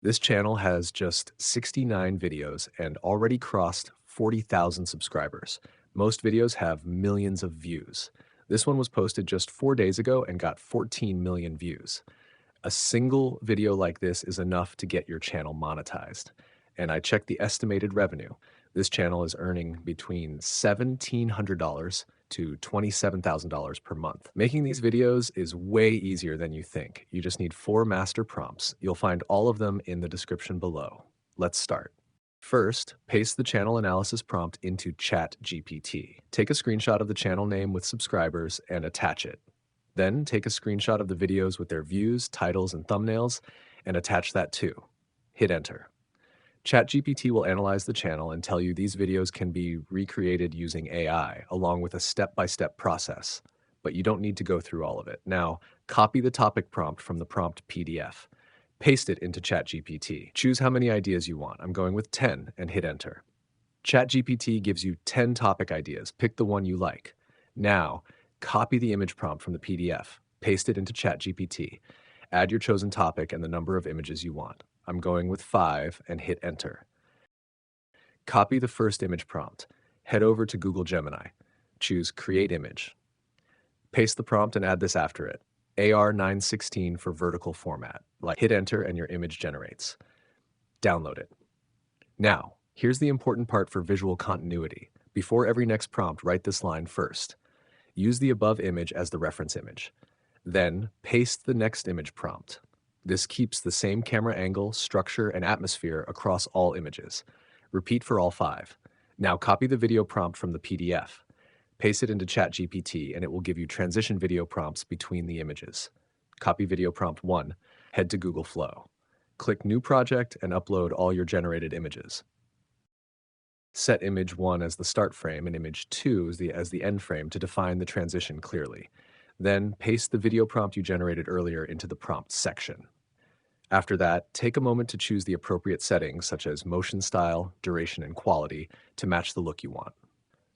This channel has just 69 videos and already crossed 40,000 subscribers. Most videos have millions of views. This one was posted just 4 days ago and got 14 million views. A single video like this is enough to get your channel monetized. And I checked the estimated revenue. This channel is earning between $1,700 to $27,000 per month. Making these videos is way easier than you think. You just need 4 master prompts. You'll find all of them in the description below. Let's start. First, paste the channel analysis prompt into ChatGPT. Take a screenshot of the channel name with subscribers and attach it. Then take a screenshot of the videos with their views, titles, and thumbnails and attach that too. Hit enter. ChatGPT will analyze the channel and tell you these videos can be recreated using AI, along with a step-by-step process. But you don't need to go through all of it. Now, copy the topic prompt from the prompt PDF. Paste it into ChatGPT. Choose how many ideas you want. I'm going with 10 and hit enter. ChatGPT gives you 10 topic ideas. Pick the one you like. Now, copy the image prompt from the PDF. Paste it into ChatGPT. Add your chosen topic and the number of images you want. I'm going with 5 and hit enter. Copy the first image prompt. Head over to Google Gemini. Choose Create Image. Paste the prompt and add this after it. AR916 for vertical format. Hit enter and your image generates. Download it. Now, here's the important part for visual continuity. Before every next prompt, write this line first. Use the above image as the reference image. Then, paste the next image prompt. This keeps the same camera angle, structure, and atmosphere across all images. Repeat for all 5. Now copy the video prompt from the PDF. Paste it into ChatGPT and it will give you transition video prompts between the images. Copy video prompt 1. Head to Google Flow. Click New Project and upload all your generated images. Set image 1 as the start frame and image 2 as the end frame to define the transition clearly. Then paste the video prompt you generated earlier into the prompt section. After that, take a moment to choose the appropriate settings such as motion style, duration, and quality to match the look you want.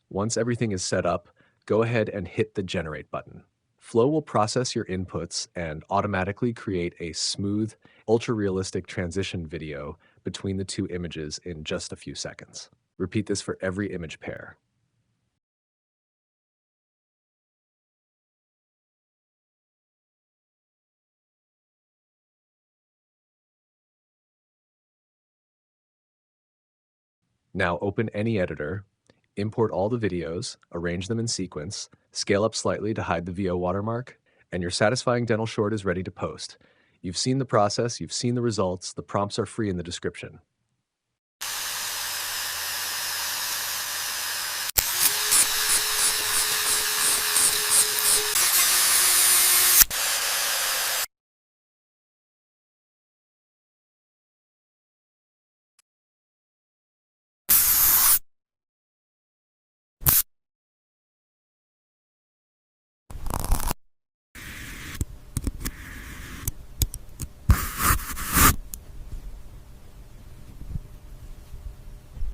Once everything is set up, go ahead and hit the Generate button. Flow will process your inputs and automatically create a smooth, ultra-realistic transition video between the 2 images in just a few seconds. Repeat this for every image pair. Now open any editor, import all the videos, arrange them in sequence, scale up slightly to hide the VO watermark, and your satisfying dental short is ready to post. You've seen the process, you've seen the results, the prompts are free in the description.